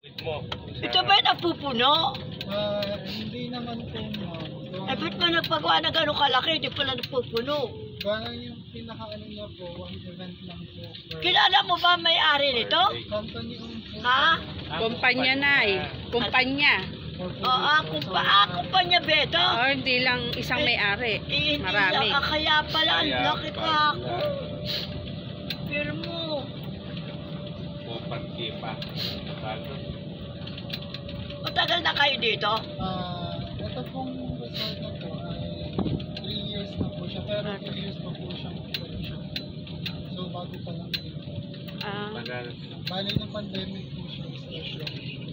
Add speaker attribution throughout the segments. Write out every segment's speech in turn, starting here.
Speaker 1: Mo.
Speaker 2: Ito ba yung napupuno?
Speaker 3: Hindi naman po, ma'am.
Speaker 2: Eh, ba't mo nagpagawa na gano'ng kalaki? Hindi pala napupuno.
Speaker 3: Parang yung pinaka-ano niya po, one event lang po.
Speaker 2: Kilala mo ba may-ari nito?
Speaker 3: Company owned po.
Speaker 2: Ha?
Speaker 4: Kumpanya na eh. Kumpanya.
Speaker 2: Kumpanya Beto?
Speaker 4: O, hindi lang isang may-ari.
Speaker 2: Hindi
Speaker 4: Marami.
Speaker 2: lang, kaya pala, ang laki ka ako. Pero mo,
Speaker 1: Kumpanya pa.
Speaker 2: matagal na kayo dito?
Speaker 3: Ito pong resort na po ay 3 years na po siya. Pero 2 years pa po siyang production. So, bago pa lang. Bali ng pandemic po siya.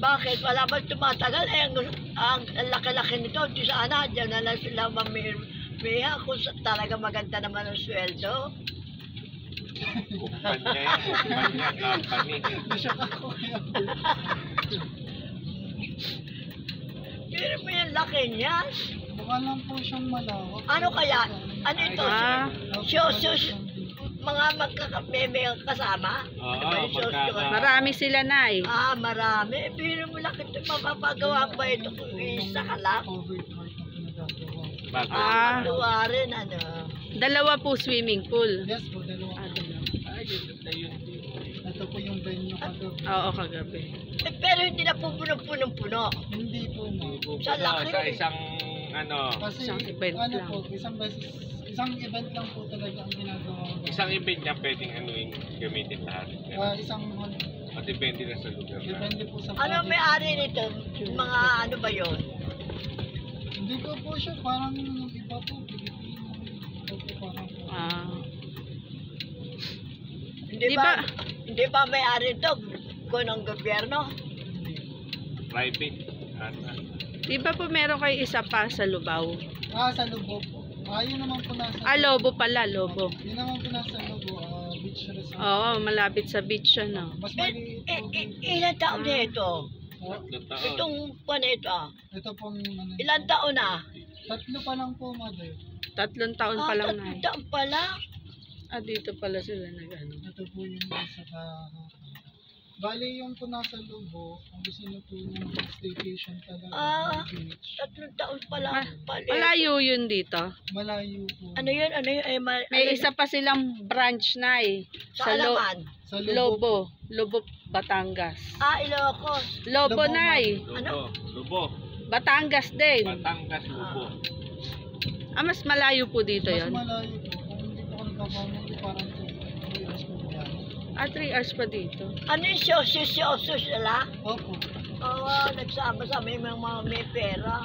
Speaker 2: Bakit? Wala ba tumatagal? Eh, ang laki-laki nito. Di sana, dyan na lang sila mamiha kung talaga maganda naman ang sweldo.
Speaker 1: Kumpanya yan. Kumpanya. Company.
Speaker 3: Siya ako kaya po.
Speaker 2: Pero mo yung laki niya.
Speaker 3: Mukha lang po siyang malawak.
Speaker 2: Ano kaya? Ano ito? Mga magkakabebe ang kasama?
Speaker 1: Oo,
Speaker 2: Ano ba yung sosyo?
Speaker 4: Marami sila na eh.
Speaker 2: Marami. Pero mo laki ito. Mapapagawa ba ito kung isa ka lang?
Speaker 3: Covered park na pinagagawa.
Speaker 1: Bago.
Speaker 2: Matuwa rin, ano.
Speaker 4: Dalawa po swimming pool.
Speaker 3: Yes po, dalawa.
Speaker 1: Ay, yun na yun.
Speaker 3: Ito po yung venue kagabi.
Speaker 4: Oo, kagabi.
Speaker 2: Eh, pero hindi na po punong-puno.
Speaker 3: Hindi po, ma'am.
Speaker 2: Sa laki.
Speaker 1: Sa isang, ano,
Speaker 3: Kasi,
Speaker 4: Isang event
Speaker 3: ano
Speaker 4: lang.
Speaker 3: po, isang event lang po talaga ang ginagawa.
Speaker 1: isang event niya pwedeng ano yung gamitin lahat.
Speaker 3: Isang
Speaker 1: O depende na sa lugar na.
Speaker 3: depende po sa
Speaker 2: Ano may-ari nito? Mga ano ba yon?
Speaker 3: Hindi ko po siya, parang yung iba po, Pilipino. Ito po parang po.
Speaker 2: Hindi ba may-ari nito? Kung ng gobyerno?
Speaker 1: Private.
Speaker 4: Di ba po meron kayo isa pa sa Lubao?
Speaker 3: Sa Lubo po. Yun naman po nasa...
Speaker 4: Lobo pala, Lobo.
Speaker 3: Yun naman po nasa Lubo, beach resort.
Speaker 4: Oo, malapit sa beach siya, no?
Speaker 3: Mas maliit po.
Speaker 2: Ilan taon na ito?
Speaker 1: Tatlong taon.
Speaker 2: Itong pan ito.
Speaker 3: Ito pong...
Speaker 2: Ilan taon na?
Speaker 3: 3 pa lang po, mother.
Speaker 4: 3 taon pa lang na
Speaker 2: 3
Speaker 4: eh.
Speaker 2: taon pala?
Speaker 4: Dito pala sila nag-ano.
Speaker 3: Ito po yung nasa Bali yung po nasa Lubo, kung gusto nyo po yung staycation talaga. Beach.
Speaker 2: 3 taon pala.
Speaker 4: Malayo yun dito.
Speaker 3: Malayo po.
Speaker 2: Ano yun? Ano yun?
Speaker 4: May isa pa silang branch na eh.
Speaker 2: Sa Alaman?
Speaker 3: Sa
Speaker 4: Lobo. Lobo, Batangas.
Speaker 2: Ilocos.
Speaker 4: Lobo
Speaker 3: Lobo,
Speaker 4: na eh.
Speaker 1: Lubo. Lubo.
Speaker 4: Batangas din.
Speaker 1: Batangas, Lubo.
Speaker 4: Mas malayo po dito
Speaker 3: Mas
Speaker 4: yon.
Speaker 3: malayo po. Kung hindi po ako nagkakamali, parang 2 years po yan.
Speaker 4: 3 hours pa dito.
Speaker 2: Ano yung sosyo sila?
Speaker 3: Opo.
Speaker 2: Nagsama-sama yung mga may pera.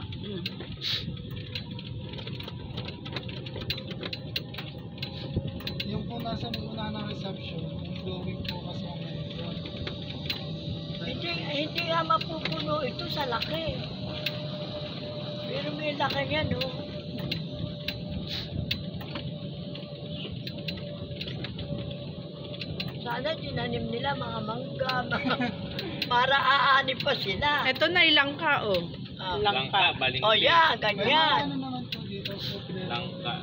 Speaker 3: Yung po nasa muna ng reception, yung glowing po kasi ang
Speaker 2: Hindi nga mapupuno ito sa laki. Pero may laki niya, no? Sana tinanim nila mga mangga, para aanib pa sila.
Speaker 4: Ito na ilangka oh.
Speaker 1: Langka, baling.
Speaker 2: Yeah, ganyan.
Speaker 3: Ano naman po dito?
Speaker 1: Langka.